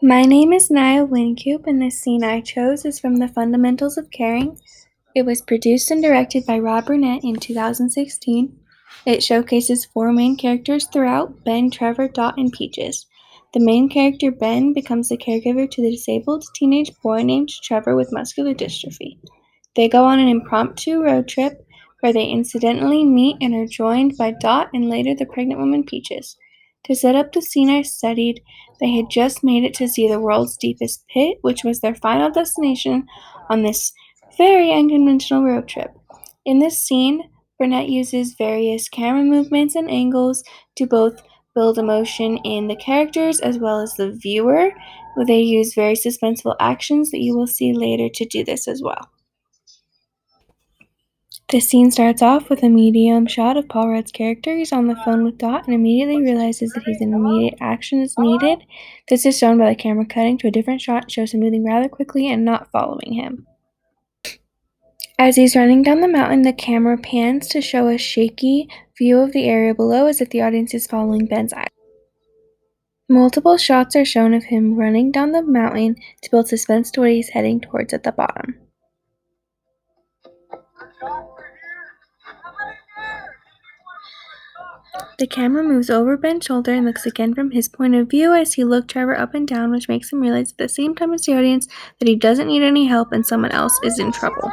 My name is Nyah and the scene I chose is from The Fundamentals of Caring. It was produced and directed by Rob Burnett in 2016. It showcases four main characters throughout: Ben, Trevor, Dot, and Peaches. The main character, Ben, becomes the caregiver to the disabled teenage boy named Trevor with muscular dystrophy. They go on an impromptu road trip where they incidentally meet and are joined by Dot and later the pregnant woman Peaches. To set up the scene I studied, they had just made it to see the world's deepest pit, which was their final destination on this very unconventional road trip. In this scene, Burnett uses various camera movements and angles to both build emotion in the characters as well as the viewer. They use very suspenseful actions that you will see later to do this as well. The scene starts off with a medium shot of Paul Rudd's character. He's on the phone with Dot and immediately realizes that immediate action is needed. This is shown by the camera cutting to a different shot, shows him moving rather quickly and not following him. As he's running down the mountain, the camera pans to show a shaky view of the area below as if the audience is following Ben's eyes. Multiple shots are shown of him running down the mountain to build suspense to what he's heading towards at the bottom. The camera moves over Ben's shoulder and looks again from his point of view as he looks Trevor up and down, which makes him realize at the same time as the audience that he doesn't need any help and someone else is in trouble.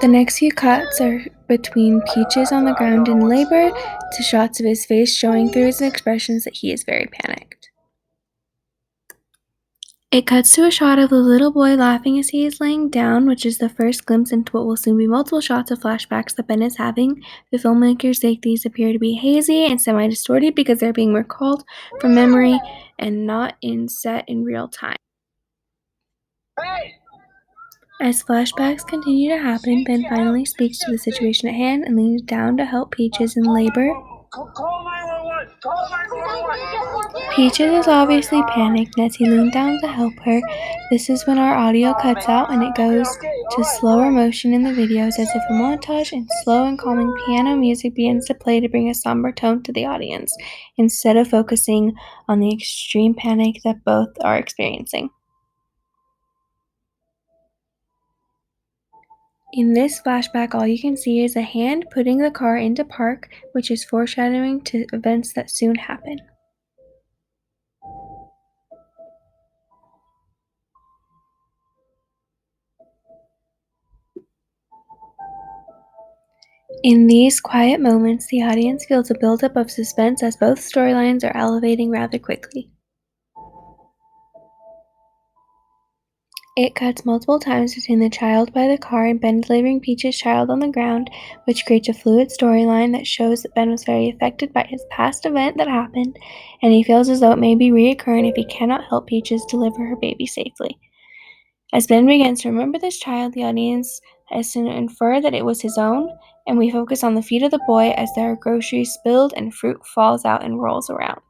The next few cuts are between Peaches on the ground in labor to shots of his face showing through his expressions that he is very panicked. It cuts to a shot of the little boy laughing as he is laying down, which is the first glimpse into what will soon be multiple shots of flashbacks that Ben is having. The filmmakers think these appear to be hazy and semi-distorted because they're being recalled from memory and not set in real time. As flashbacks continue to happen, Ben finally speaks to the situation at hand and leans down to help Peaches in labor. Peaches is obviously panicked, and as he leans down to help her, this is when our audio cuts out and it goes to slower motion in the videos as if a montage, and slow and calming piano music begins to play to bring a somber tone to the audience, instead of focusing on the extreme panic that both are experiencing. In this flashback, all you can see is a hand putting the car into park, which is foreshadowing to events that soon happen. In these quiet moments, the audience feels a buildup of suspense as both storylines are elevating rather quickly. It cuts multiple times between the child by the car and Ben delivering Peach's child on the ground, which creates a fluid storyline that shows that Ben was very affected by his past event that happened, and he feels as though it may be reoccurring if he cannot help Peaches deliver her baby safely. As Ben begins to remember this child, the audience has to infer that it was his own, and we focus on the feet of the boy as there are groceries spilled and fruit falls out and rolls around.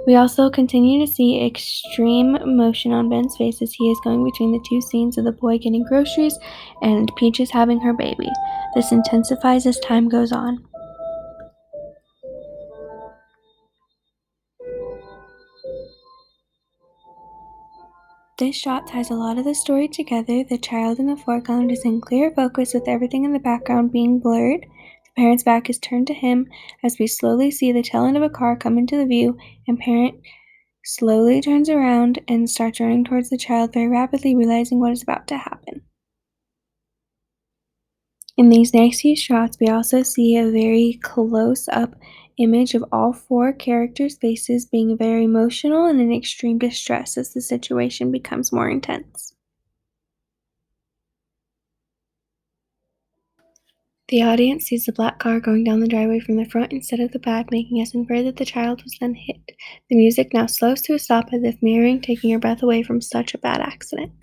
We also continue to see extreme emotion on Ben's face as he is going between the two scenes of the boy getting groceries and Peaches having her baby. This intensifies as time goes on. This shot ties a lot of the story together. The child in the foreground is in clear focus with everything in the background being blurred. The parent's back is turned to him as we slowly see the tail end of a car come into the view, and parent slowly turns around and starts running towards the child very rapidly, realizing what is about to happen. In these next few shots, we also see a very close-up image of all four characters' faces being very emotional and in extreme distress as the situation becomes more intense. The audience sees the black car going down the driveway from the front instead of the back, making us infer that the child was then hit. The music now slows to a stop as if mirroring taking your breath away from such a bad accident.